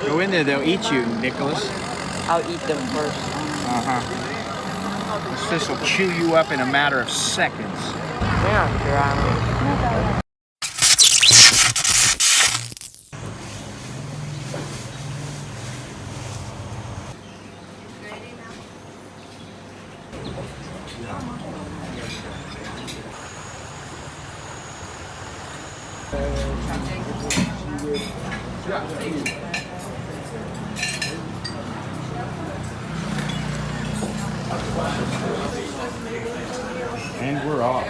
Go in there, they'll eat you, Nicholas. I'll eat them first. This fish will chew you up in a matter of seconds. Yeah, Your Honor. And we're off.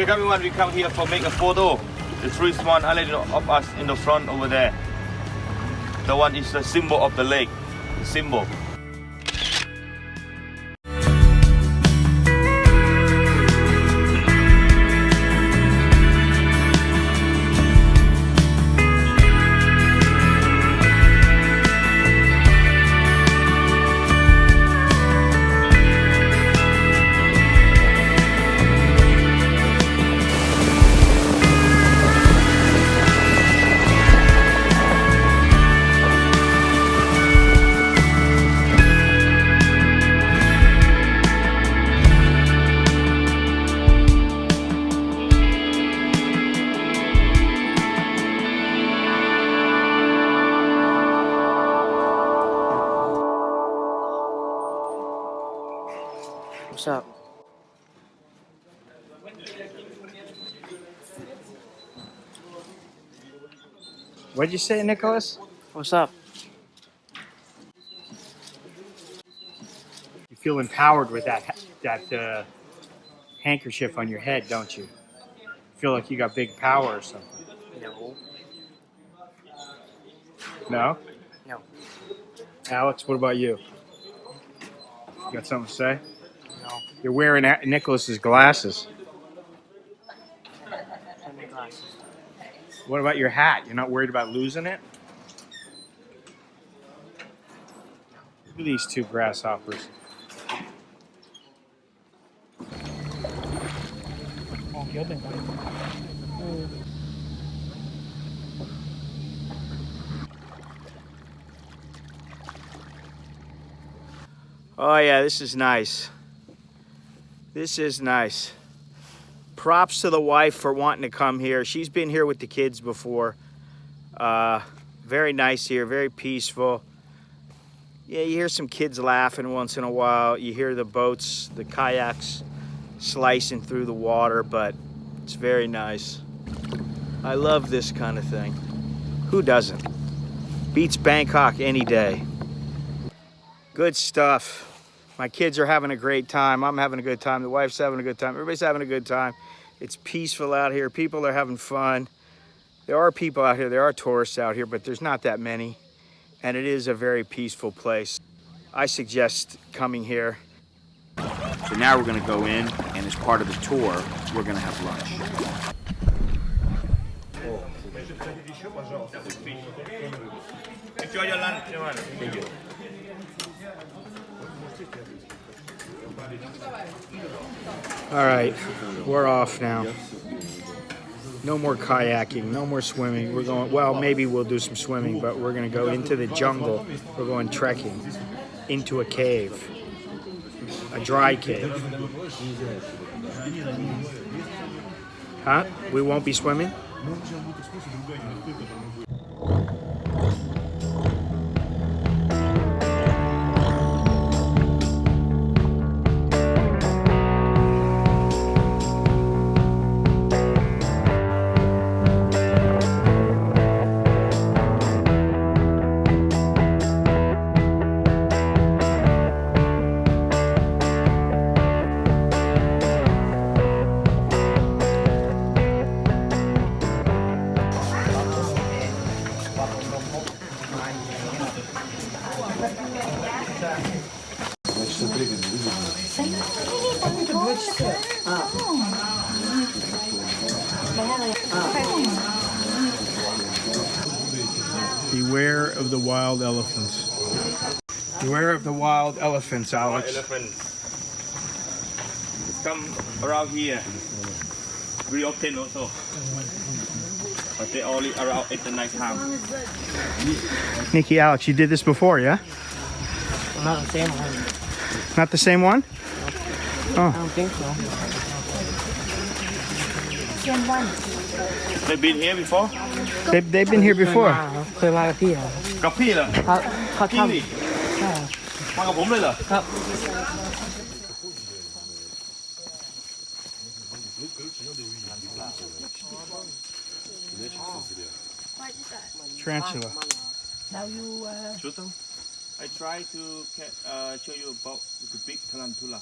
Okay, everyone, we come here for make a photo. The three small island of us in the front over there. The one is the symbol of the lake. The symbol. What's up? What'd you say, Nicholas? What's up? You feel empowered with that handkerchief on your head, don't you? Feel like you got big power or something. No. No? No. Alex, what about you? You got something to say? No. You're wearing Nicholas's glasses. Sunglasses. What about your hat? You're not worried about losing it? Look at these two grasshoppers. Oh yeah, this is nice. This is nice. Props to the wife for wanting to come here. She's been here with the kids before. Very nice here, very peaceful. Yeah, you hear some kids laughing once in a while. You hear the boats, the kayaks slicing through the water, but it's very nice. I love this kind of thing. Who doesn't? Beats Bangkok any day. Good stuff. My kids are having a great time. I'm having a good time. The wife's having a good time. Everybody's having a good time. It's peaceful out here. People are having fun. There are people out here. There are tourists out here, but there's not that many. And it is a very peaceful place. I suggest coming here. So now we're going to go in, and as part of the tour, we're going to have lunch. Enjoy your lunch, everyone. Thank you. All right, we're off now. No more kayaking, no more swimming. We're going, well, maybe we'll do some swimming, but we're going to go into the jungle. We're going trekking into a cave, a dry cave. Huh? We won't be swimming? Beware of the wild elephants. Beware of the wild elephants, Alex. Elephants. It's come around here. Very often also. But they only around at the night time. Nikki, Alex, you did this before, yeah? Not the same one. Not the same one? I don't think so. They've been here before? They've been here before. เคยมากับพี่เหรอ กับพี่เหรอ เขา จริง ทำ ดิ ใช่ มากับผมเลยเหรอ ครับ Tarantula. Now you Shoot them. I try to show you about the big tarantula.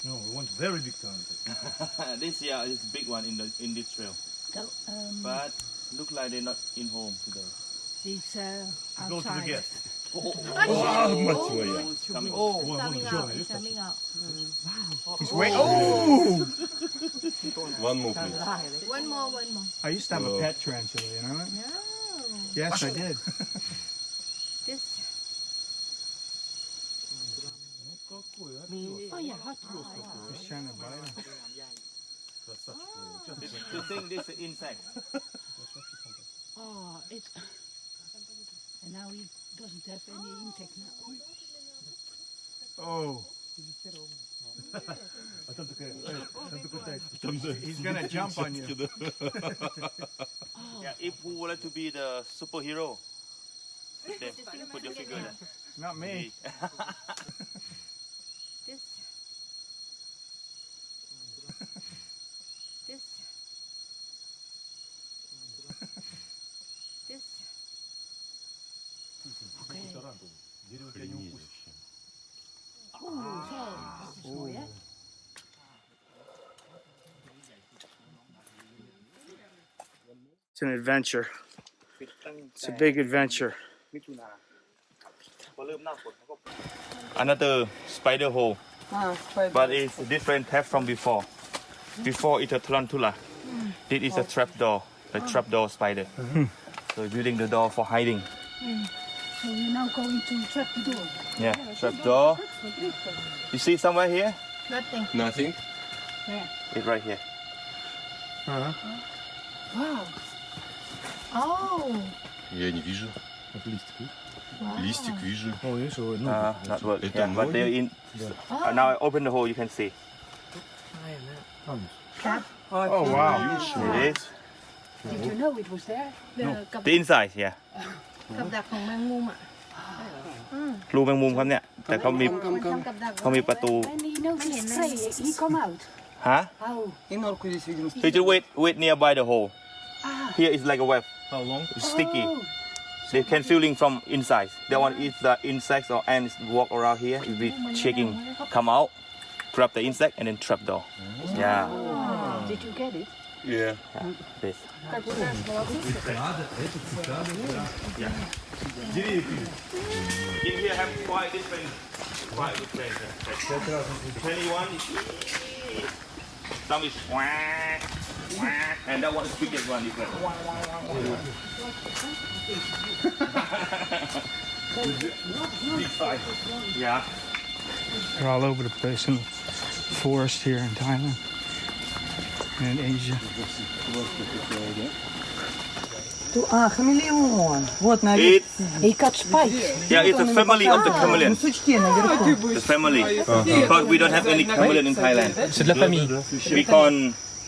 No, we want very big tarantula. This year is big one in this trail. go, But look like they're not in home today. these Go to the outside. guest. It's coming. Coming out, it's coming out. He's wait. Oh! One more, please. One more. I used to have a pet tarantula, you know? No. Yes, I did. This. Oh yeah, hot dog. Just trying to bite him. You think this is insect? Oh, it's. And now he doesn't have any insect now. Oh. He's gonna jump on you. Yeah, if who would like to be the superhero, then put your figure there. Not me. This. This. This. Okay. Oh, so yeah. It's an adventure. It's a big adventure. Another spider hole, but it's different type from before. Before it's a tarantula. This is a trapdoor, the trapdoor spider. So building the door for hiding. So we're now going to trap the door. Yeah, trapdoor. You see somewhere here? Nothing. Nothing. Where? It's right here. Wow. Oh. Я не вижу. Листик вижу. Not work. Это Yeah, but ноги? they're in. Now I open the hole, you can see. Cat. Oh, wow. It is. Did you know it was there? The The inside, yeah. กับดักของแมงมุมอ่ะ รูแมงมุมครับเนี่ย แต่เขามี มันทำกับดัก เขามีประตู And he knows it's say he come out. ฮะ How? И норку здесь, видимо, You just wait nearby the hole. Ah. Here is like a web. How long? It's sticky. Oh. They can feeling from inside. That one is the insects or ants walk around here. If we shaking, come out, grab the insect and then trap door. Yeah. Oh. Did you get it? Yeah. This. In here have quite different. 21 is some is and that one is biggest one is like big size. Yeah. They're all over the place in the forest here in Thailand and in Asia. Хамелеон. Вот, It's He got spikes. yeah, it's a family of the chameleon. сучки наверху. The family. Because we don't have any chameleon in Thailand. C'est de la famille.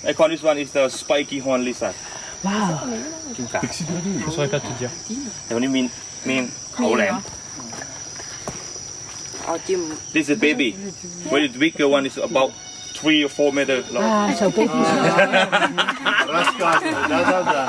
I call this one is the spiky horn lizard. Wow. กิ้งก่า Je saurais pas te dire. แต่วันนี้มีเขาแหลม А Тим... This is baby. When the bigger one is about 3 or 4 meters long. Ah, so baby. Рассказывай, да.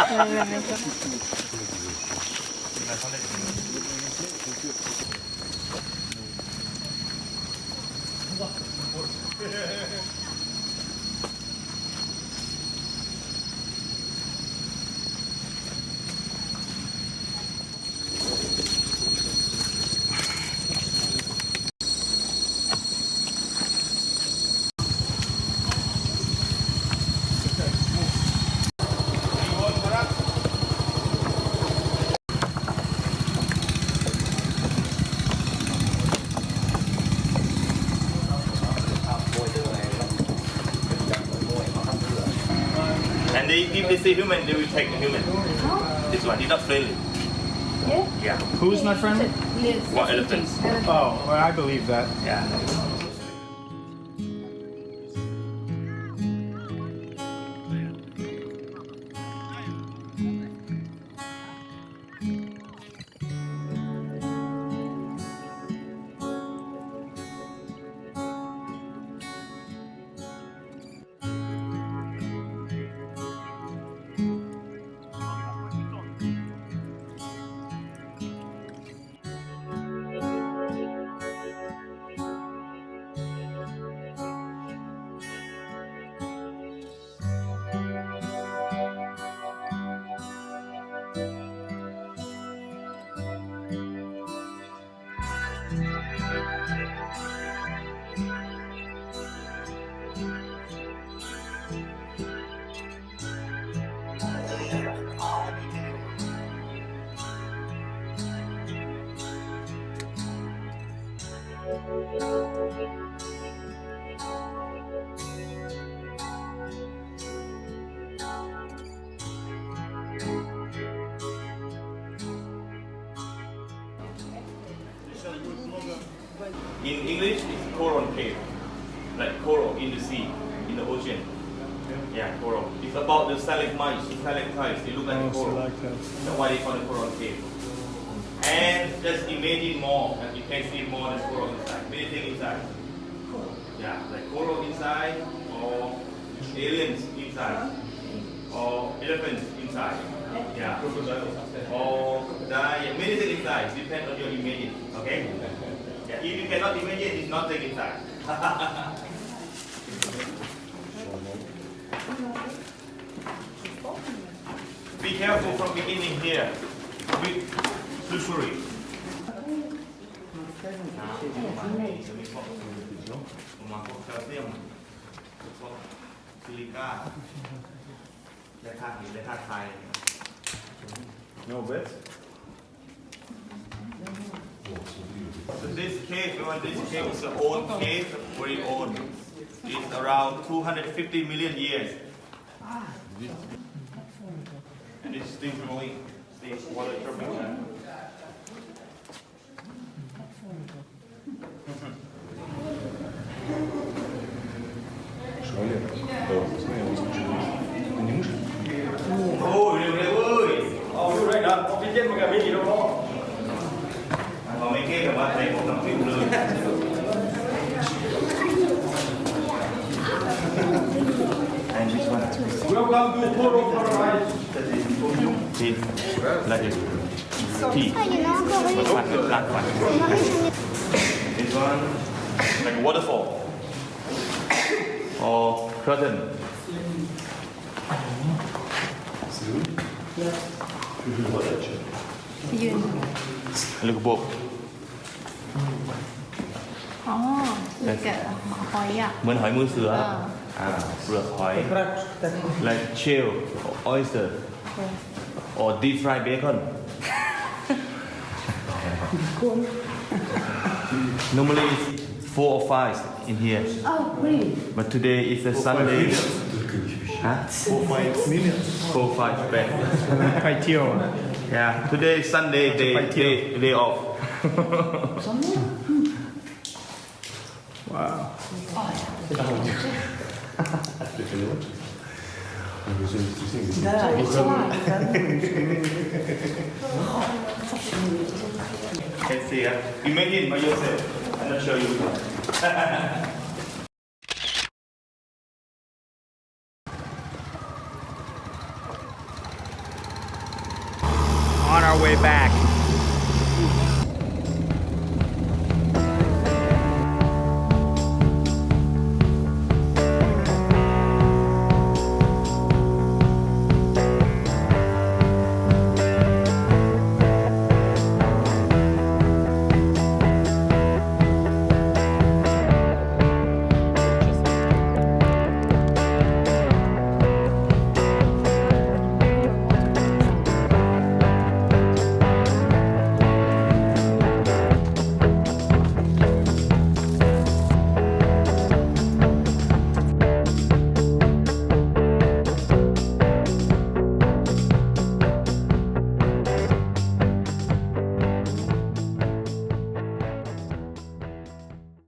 And if they see human, they will take the human. This one, he's not friendly. Yeah? Yeah. Who's not friendly? What elephants? Oh, well, I believe that. Yeah. In English, it's coral cave, like coral in the sea, in the ocean. Yeah, coral. It's about the stalagmites, stalactites. They look like coral. That's why they call it coral cave. And just imagine more, and you can see more than coral inside. Many things inside. Yeah, like coral inside, or aliens inside, or elephants inside. Yeah, or crocodile. Yeah, many things inside. Depends on your imagine. Okay. Yeah, if you cannot imagine, it's nothing inside. Be careful from beginning here with sushuri. ประมาณพวกแคลเซียมพวกซิลิก้าและธาตุหินและธาตุทราย No bet. So this cave, this cave is an old cave, very old. It's around 250 million years. And it's still growing, still water dripping. Ôi, đều đều ơi. Ôi, đây đó, có cái chết mà cả mấy gì đâu đó. Mà mấy cái mà bạn thấy cũng làm phim lười. And this one. Welcome to Coral Paradise. Tea. Like it. Tea. But one, the black one. This one, like a waterfall. Or curtain. Look book. อ๋อคือแกะหอยอ่ะ เหมือนหอยมือเสือเปลือกหอย like shell or oyster or deep fried bacon normally it's 4 or 5 in here Oh, really? but today is a Sunday 4 or 5 back ไปเที่ยว yeah today is Sunday day offว้าว Can see it. Imagine by yourself. I'm not show you. On our way back.